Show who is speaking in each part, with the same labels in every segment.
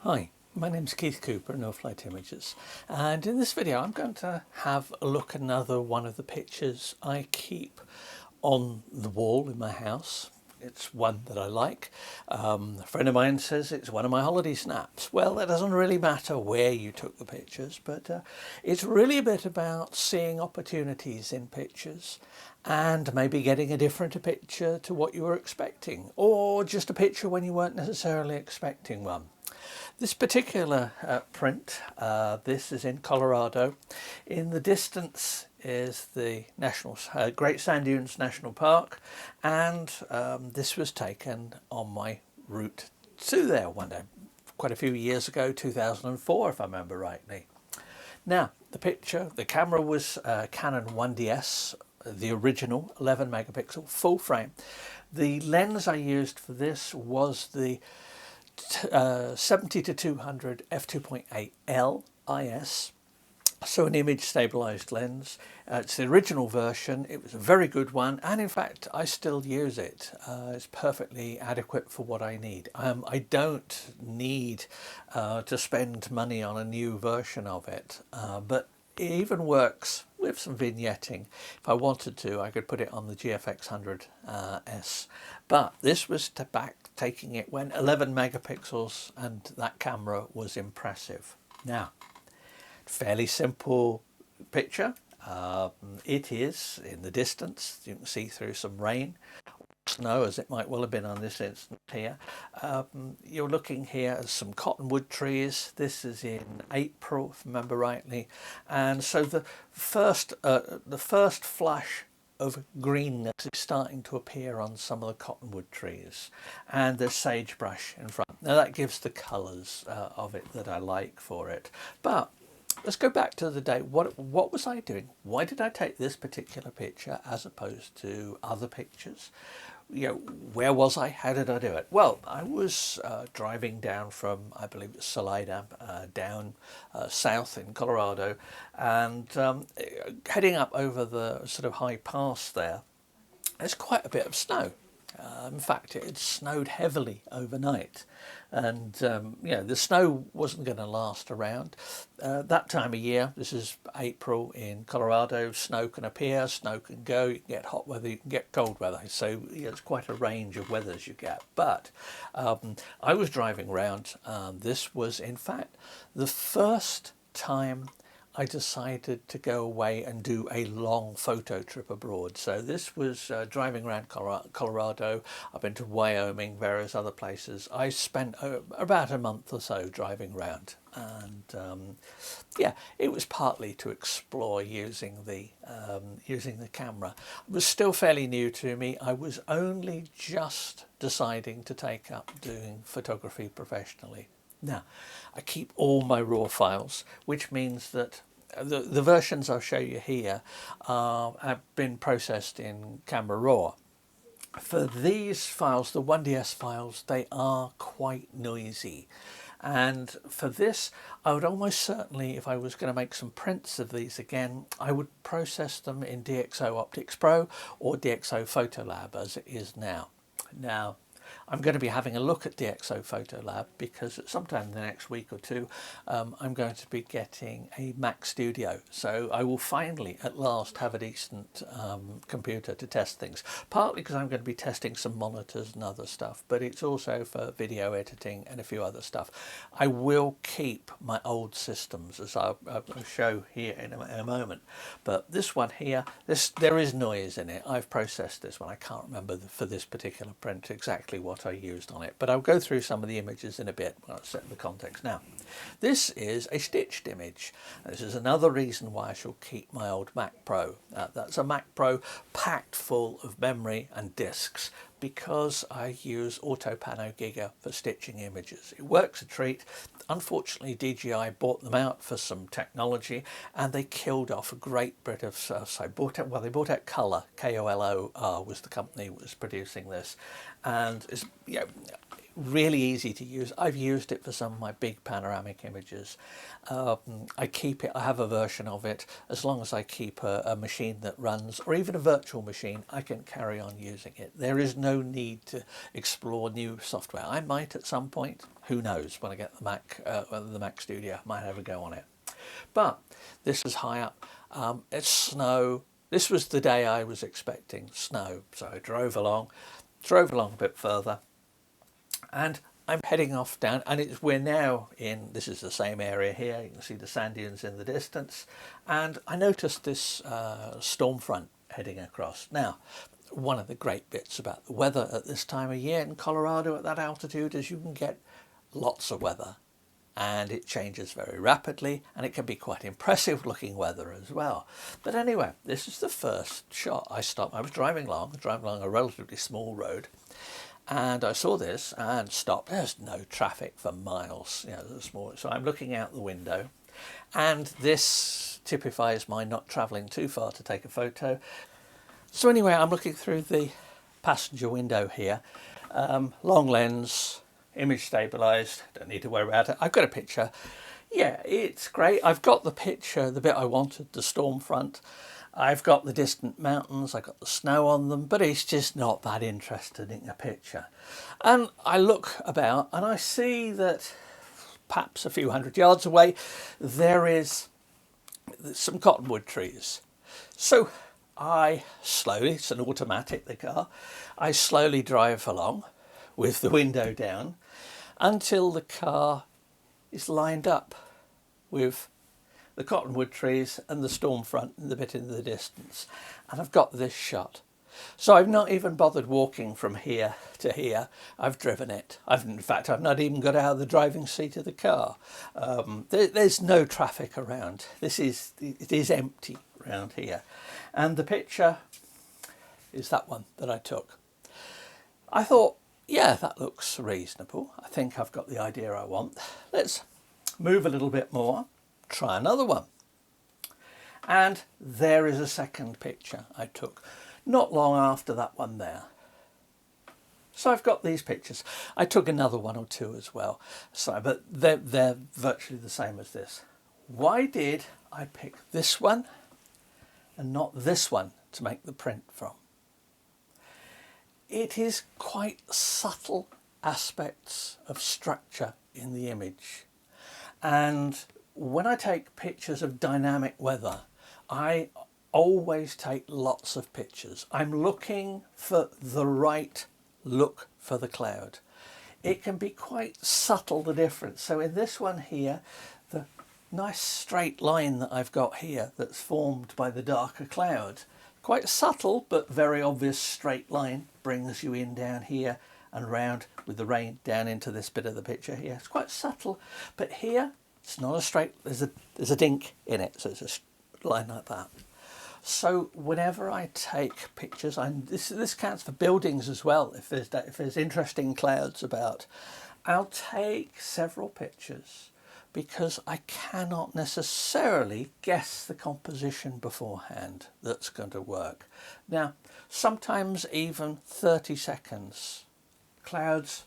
Speaker 1: Hi, my name is Keith Cooper, No Flight Images, and in this video I'm going to have a look at another one of the pictures I keep on the wall in my house. It's one that I like. A friend of mine says it's one of my holiday snaps. Well, it doesn't really matter where you took the pictures, but it's really a bit about seeing opportunities in pictures and maybe getting a different picture to what you were expecting, or just a picture when you weren't necessarily expecting one. This particular print, this is in Colorado. In the distance is the Great Sand Dunes National Park, and this was taken on my route to there one day, quite a few years ago, 2004 if I remember rightly. Now, the camera was Canon 1DS, the original 11 megapixel full frame. The lens I used for this was the 70 to 200 f2.8L IS, so an image stabilized lens. It's the original version. It was a very good one, and in fact I still use it. It's perfectly adequate for what I need. I don't need to spend money on a new version of it, but it even works with some vignetting. If I wanted to, I could put it on the GFX 100S. But this was taking it when 11 megapixels, and that camera was impressive. Now, fairly simple picture. It is in the distance. You can see through some rain, snow, as it might well have been on this instance here. You're looking here at some cottonwood trees. This is in April, if I remember rightly, and so the first flash of greenness is starting to appear on some of the cottonwood trees, and there's sagebrush in front. Now that gives the colours of it that I like for it. But let's go back to the day. What was I doing? Why did I take this particular picture as opposed to other pictures? You know, where was I? How did I do it? Well, I was driving down from, I believe it's Salida, down south in Colorado, and heading up over the sort of high pass there. There's quite a bit of snow. In fact, it snowed heavily overnight, and the snow wasn't going to last around. That time of year, this is April in Colorado, snow can appear, snow can go, you can get hot weather, you can get cold weather, so it's quite a range of weathers you get. But I was driving around. This was in fact the first time I decided to go away and do a long photo trip abroad. So this was driving around Colorado. I've been to Wyoming, various other places. I spent about a month or so driving around, and it was partly to explore using the camera. It was still fairly new to me. I was only just deciding to take up doing photography professionally. Now, I keep all my raw files, which means that the versions I'll show you here have been processed in Camera Raw. For these files, the 1DS files, they are quite noisy. And for this, I would almost certainly, if I was going to make some prints of these again, I would process them in DxO Optics Pro or DxO Photolab as it is now. Now, I'm going to be having a look at DxO Photolab because sometime in the next week or two I'm going to be getting a Mac Studio, so I will finally at last have a decent computer to test things, partly because I'm going to be testing some monitors and other stuff, but it's also for video editing and a few other stuff. I will keep my old systems, as I'll show here in a moment, but this one here, there is noise in it. I've processed this one. I can't remember for this particular print exactly what I used on it, but I'll go through some of the images in a bit when I set the context. Now, this is a stitched image. This is another reason why I shall keep my old Mac Pro. That's a Mac Pro packed full of memory and discs, because I use AutoPano Giga for stitching images. It works a treat. Unfortunately, DJI bought them out for some technology, and they killed off a great bit of stuff. So they bought out Color, Kolor was the company that was producing this, and really easy to use. I've used it for some of my big panoramic images. I keep it, I have a version of it. As long as I keep a machine that runs, or even a virtual machine, I can carry on using it. There is no need to explore new software. I might at some point, who knows, when I get the Mac Studio, I might have a go on it. But this is high up. It's snow. This was the day I was expecting snow. So I drove along a bit further, and I'm heading off down, and we're now in, this is the same area here. You can see the sand dunes in the distance, and I noticed this storm front heading across. Now, one of the great bits about the weather at this time of year in Colorado at that altitude is you can get lots of weather, and it changes very rapidly, and it can be quite impressive looking weather as well. But anyway, this is the first shot. I stopped. I was driving along a relatively small road, and I saw this and stopped. There's no traffic for miles, you know, the small. So I'm looking out the window, and this typifies my not traveling too far to take a photo. So anyway, I'm looking through the passenger window here, long lens, image stabilized, don't need to worry about it. I've got a picture. Yeah, it's great. I've got the picture, the bit I wanted, the storm front. I've got the distant mountains, I've got the snow on them, but it's just not that interesting in a picture. And I look about and I see that perhaps a few hundred yards away, there is some cottonwood trees. So I slowly, it's an automatic, the car, I slowly drive along with the window down until the car is lined up with the cottonwood trees and the storm front and the bit in the distance, and I've got this shot. So I've not even bothered walking from here to here. I've driven it. In fact, I've not even got out of the driving seat of the car. There's no traffic around. It is empty around here, and the picture is that one that I took. I thought, yeah, that looks reasonable. I think I've got the idea I want. Let's move a little bit more, try another one. And there is a second picture I took not long after that one there. So I've got these pictures. I took another one or two as well, so, but they're virtually the same as this. Why did I pick this one and not this one to make the print from? It is quite subtle aspects of structure in the image. And when I take pictures of dynamic weather, I always take lots of pictures. I'm looking for the right look for the cloud. It can be quite subtle, the difference. So in this one here, the nice straight line that I've got here that's formed by the darker cloud, quite subtle but very obvious straight line, brings you in down here and round with the rain down into this bit of the picture here. It's quite subtle, but here it's not a straight, there's a dink in it, so it's a line like that. So whenever I take pictures, this counts for buildings as well, if there's interesting clouds about, I'll take several pictures because I cannot necessarily guess the composition beforehand that's going to work. Now, sometimes even 30 seconds. Clouds,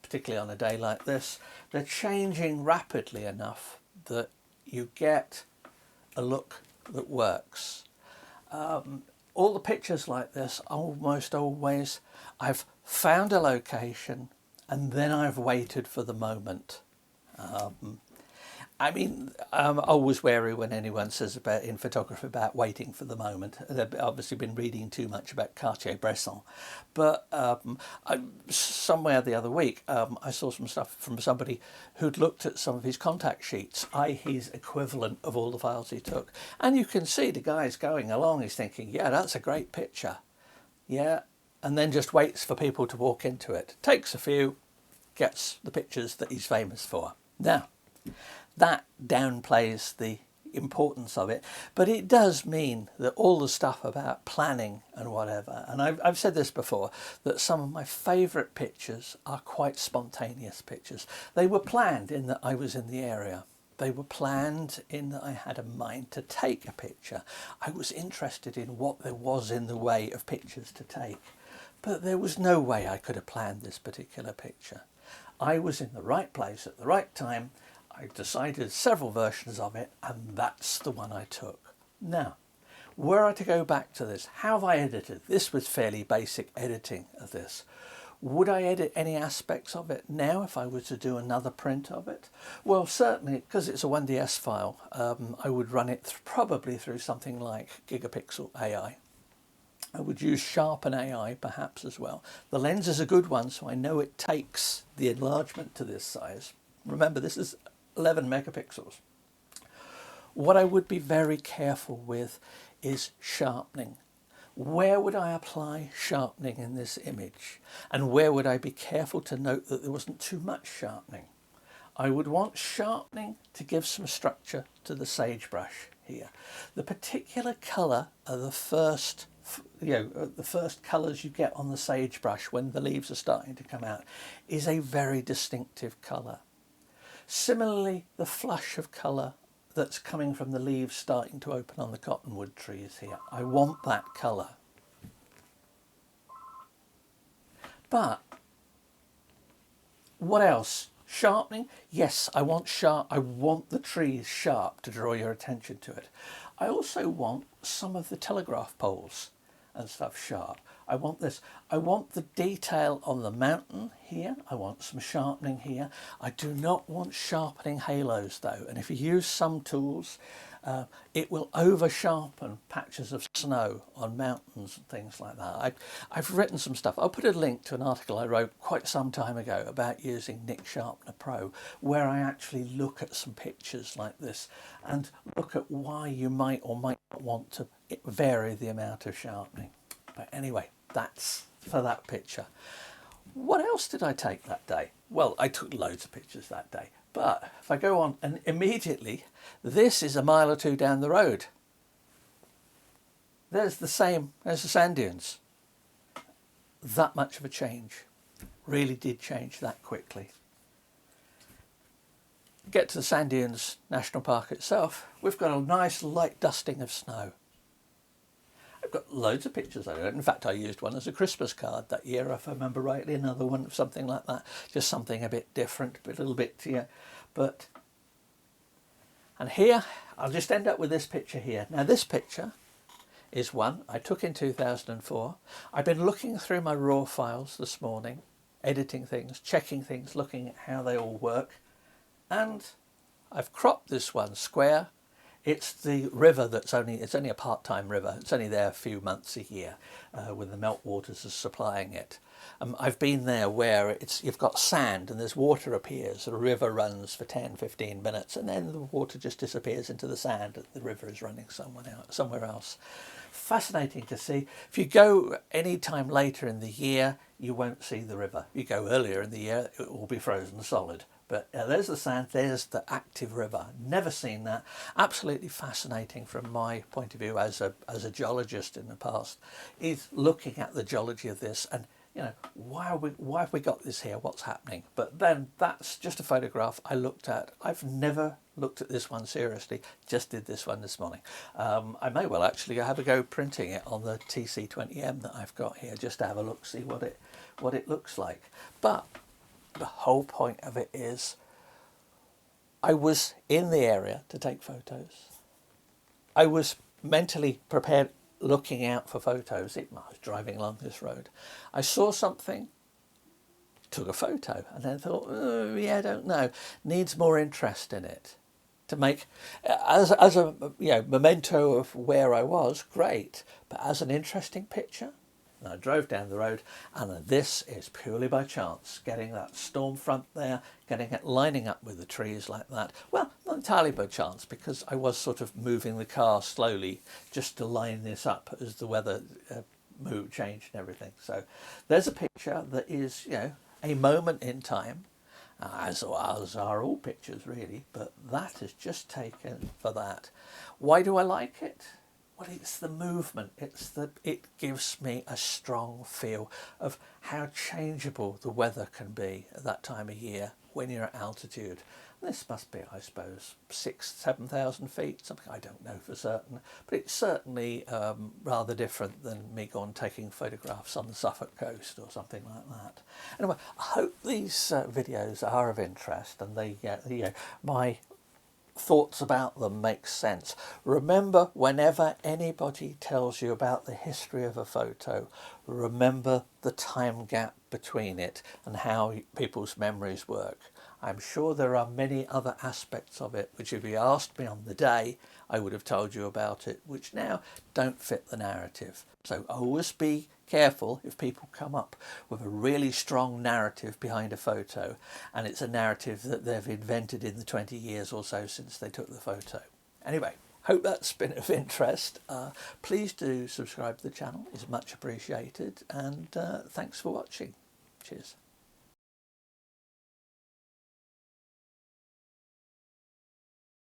Speaker 1: particularly on a day like this, they're changing rapidly enough that you get a look that works. All the pictures like this, almost always, I've found a location and then I've waited for the moment. I mean, I'm always wary when anyone says in photography about waiting for the moment. They've obviously been reading too much about Cartier-Bresson. But somewhere the other week, I saw some stuff from somebody who'd looked at some of his contact sheets, i.e. his equivalent of all the files he took. And you can see the guy's going along, he's thinking, yeah, that's a great picture. Yeah, and then just waits for people to walk into it. Takes a few, gets the pictures that he's famous for. Now, that downplays the importance of it, but it does mean that all the stuff about planning and whatever, and I've said this before, that some of my favourite pictures are quite spontaneous pictures. They were planned in that I was in the area. They were planned in that I had a mind to take a picture. I was interested in what there was in the way of pictures to take, but there was no way I could have planned this particular picture. I was in the right place at the right time. I decided several versions of it, and that's the one I took. Now, were I to go back to this, how have I edited? This was fairly basic editing of this. Would I edit any aspects of it now if I were to do another print of it? Well, certainly, because it's a 1DS file, I would run it probably through something like Gigapixel AI. I would use Sharpen AI perhaps as well. The lens is a good one, so I know it takes the enlargement to this size. Remember, this is 11 megapixels. What I would be very careful with is sharpening. Where would I apply sharpening in this image? And where would I be careful to note that there wasn't too much sharpening? I would want sharpening to give some structure to the sagebrush here. The particular colour of the first colours you get on the sagebrush when the leaves are starting to come out is a very distinctive colour. Similarly, the flush of colour that's coming from the leaves starting to open on the cottonwood trees here. I want that colour. But what else? Sharpening? Yes, I want the trees sharp to draw your attention to it. I also want some of the telegraph poles and stuff sharp. I want this. I want the detail on the mountain here. I want some sharpening here. I do not want sharpening halos though. And if you use some tools, it will over sharpen patches of snow on mountains and things like that. I've written some stuff. I'll put a link to an article I wrote quite some time ago about using Sharpener Pro, where I actually look at some pictures like this and look at why you might or might not want to vary the amount of sharpening. But anyway, that's for that picture. What else did I take that day? Well, I took loads of pictures that day. But if I go on, and immediately, this is a mile or two down the road. There's the sand dunes. That much of a change. Really did change that quickly. Get to the Sand Dunes National Park itself. We've got a nice light dusting of snow. I've got loads of pictures of it. In fact, I used one as a Christmas card that year, if I remember rightly, another one, something like that. Just something a bit different, a little bit, yeah. And here, I'll just end up with this picture here. Now, this picture is one I took in 2004. I've been looking through my RAW files this morning, editing things, checking things, looking at how they all work. And I've cropped this one square. It's the river it's only a part-time river. It's only there a few months a year when the meltwaters are supplying it. I've been there where you've got sand and there's water appears. The river runs for 10-15 minutes and then the water just disappears into the sand and the river is running somewhere else. Fascinating to see. If you go any time later in the year, you won't see the river. You go earlier in the year, it will be frozen solid. But there's the sand, there's the active river. Never seen that. Absolutely fascinating from my point of view as a geologist in the past, is looking at the geology of this and, you know, why have we got this here? What's happening? But then that's just a photograph I looked at. I've never looked at this one seriously, just did this one this morning. I may well actually have a go printing it on the TC20M that I've got here, just to have a look, see what it looks like. But the whole point of it is I was in the area to take photos. I was mentally prepared, looking out for photos. I was driving along this road. I saw something, took a photo, and then thought, oh, yeah, I don't know. Needs more interest in it. To make, as a memento of where I was, great. But as an interesting picture, and I drove down the road, and this is purely by chance, getting that storm front there, getting it lining up with the trees like that. Well, not entirely by chance, because I was sort of moving the car slowly just to line this up as the weather changed and everything. So there's a picture that is, a moment in time, as are all pictures really, but that is just taken for that. Why do I like it? Well, it's the movement. It gives me a strong feel of how changeable the weather can be at that time of year, when you're at altitude. This must be, I suppose, 7,000 feet, something I don't know for certain, but it's certainly rather different than me going taking photographs on the Suffolk coast or something like that. Anyway, I hope these videos are of interest and they get, my thoughts about them make sense. Remember, whenever anybody tells you about the history of a photo, remember the time gap between it and how people's memories work. I'm sure there are many other aspects of it which, if you asked me on the day, I would have told you about it, which now don't fit the narrative. So always be careful if people come up with a really strong narrative behind a photo and it's a narrative that they've invented in the 20 years or so since they took the photo. Anyway, hope that's been of interest. Please do subscribe to the channel, it's much appreciated, and thanks for watching. Cheers.